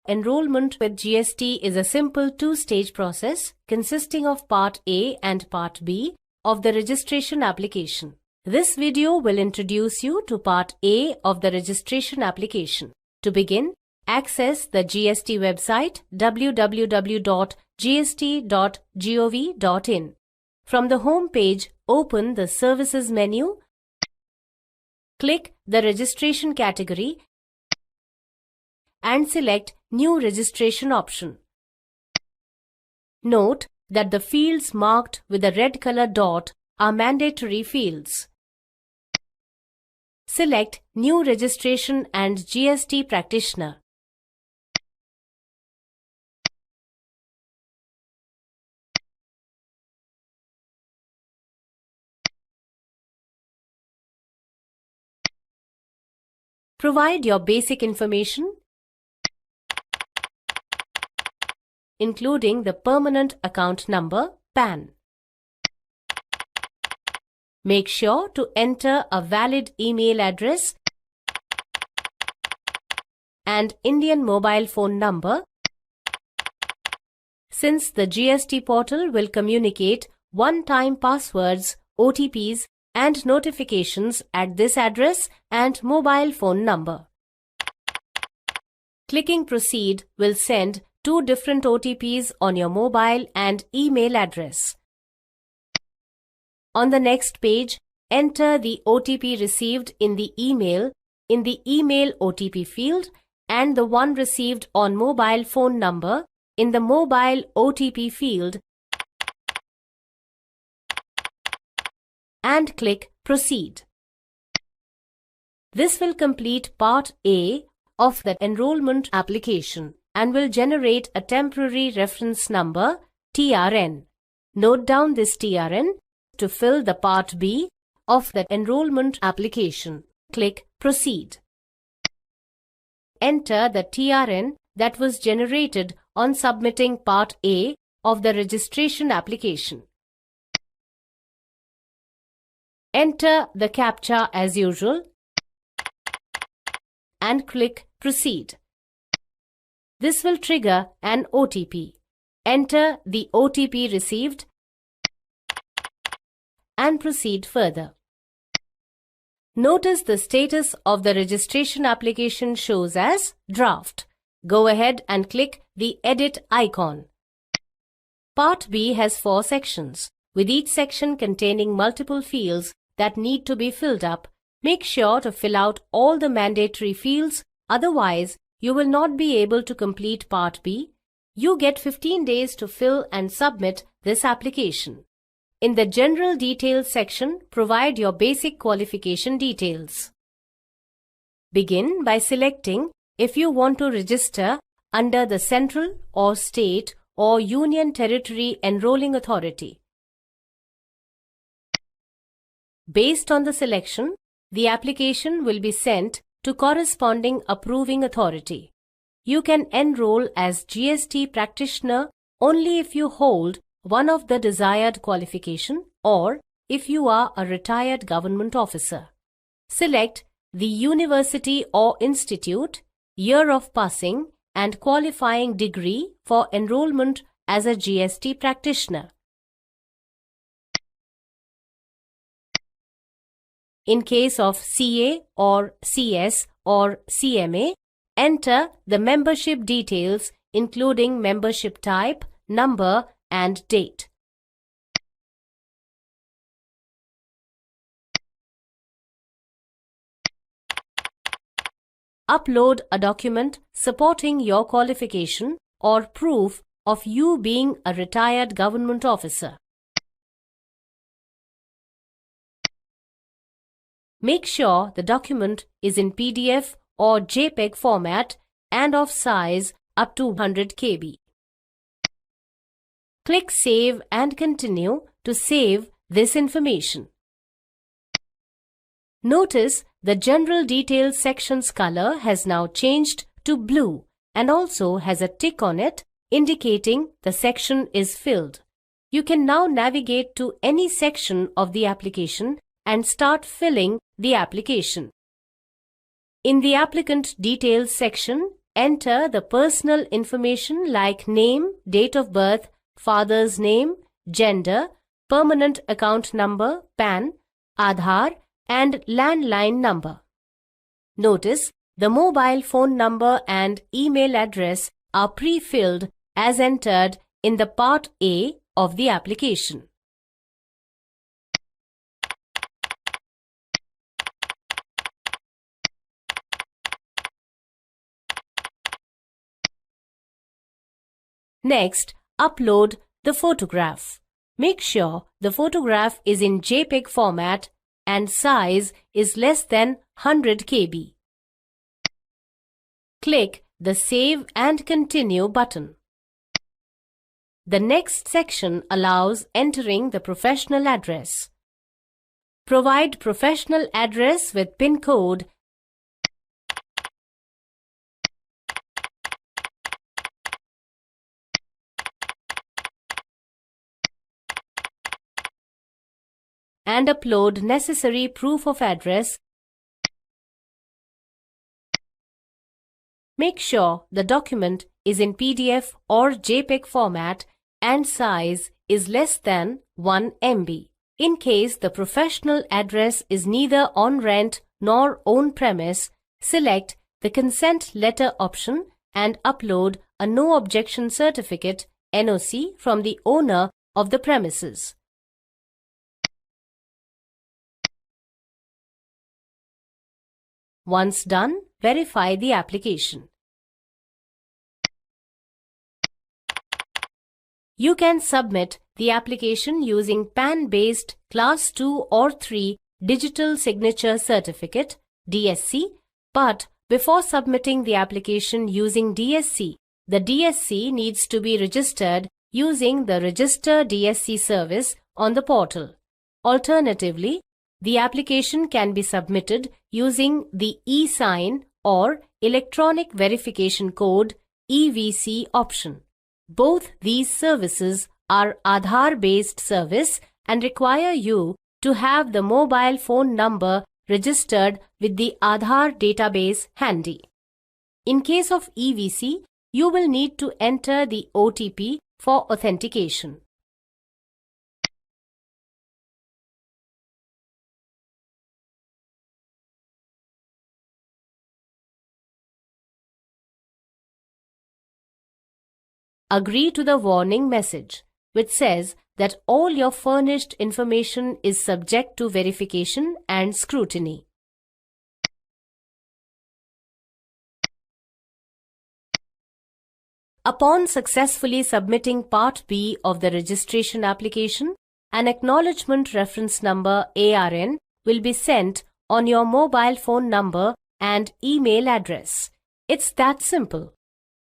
Enrollment with GST is a simple two-stage process consisting of Part A and Part B of the registration application. This video will introduce you to Part A of the registration application. To begin, access the GST website www.gst.gov.in. From the home page, open the Services menu, click the Registration category and select New Registration option. Note that the fields marked with a red color dot are mandatory fields. Select New Registration and GST Practitioner. Provide your basic information, including the permanent account number, PAN. Make sure to enter a valid email address and Indian mobile phone number, since the GST portal will communicate one-time passwords, OTPs, and notifications at this address and mobile phone number. Clicking Proceed will send two different OTPs on your mobile and email address. On the next page, enter the OTP received in the email OTP field and the one received on mobile phone number in the mobile OTP field and click Proceed. This will complete Part A of the enrollment application and will generate a temporary reference number, TRN. Note down this TRN to fill the Part B of the enrollment application. Click Proceed. Enter the TRN that was generated on submitting Part A of the registration application. Enter the CAPTCHA as usual and click Proceed. This will trigger an OTP. Enter the OTP received and proceed further. Notice the status of the registration application shows as draft. Go ahead and click the Edit icon. Part B has 4 sections, with each section containing multiple fields that need to be filled up. Make sure to fill out all the mandatory fields, otherwise you will not be able to complete Part B. You get 15 days to fill and submit this application. In the General Details section, provide your basic qualification details. Begin by selecting if you want to register under the Central or State or Union Territory Enrolling Authority. Based on the selection, the application will be sent to corresponding approving authority. You can enroll as GST practitioner only if you hold one of the desired qualification or if you are a retired government officer. Select the university or institute, year of passing and qualifying degree for enrollment as a GST practitioner. In case of CA or CS or CMA, enter the membership details including membership type, number and date. Upload a document supporting your qualification or proof of you being a retired government officer. Make sure the document is in PDF or JPEG format and of size up to 100 KB. Click Save and Continue to save this information. Notice the General Details section's color has now changed to blue and also has a tick on it indicating the section is filled. You can now navigate to any section of the application and start filling the application. In the Applicant Details section, enter the personal information like name, date of birth, father's name, gender, permanent account number, PAN, Aadhaar, and landline number. Notice the mobile phone number and email address are pre-filled as entered in the Part A of the application. Next, upload the photograph. Make sure the photograph is in JPEG format and size is less than 100 KB. Click the Save and Continue button. The next section allows entering the professional address. Provide professional address with PIN code and upload necessary proof of address. Make sure the document is in PDF or JPEG format and size is less than 1 MB. In case the professional address is neither on rent nor own premise, select the consent letter option and upload a no objection certificate (NOC) from the owner of the premises. Once done, verify the application. You can submit the application using PAN-based Class 2 or 3 Digital Signature Certificate (DSC), but before submitting the application using DSC, the DSC needs to be registered using the Register DSC service on the portal. Alternatively, the application can be submitted using the eSign or Electronic Verification Code (EVC) option. Both these services are Aadhaar-based service and require you to have the mobile phone number registered with the Aadhaar database handy. In case of EVC, you will need to enter the OTP for authentication. Agree to the warning message, which says that all your furnished information is subject to verification and scrutiny. Upon successfully submitting Part B of the registration application, an Acknowledgement Reference Number (ARN) will be sent on your mobile phone number and email address. It's that simple.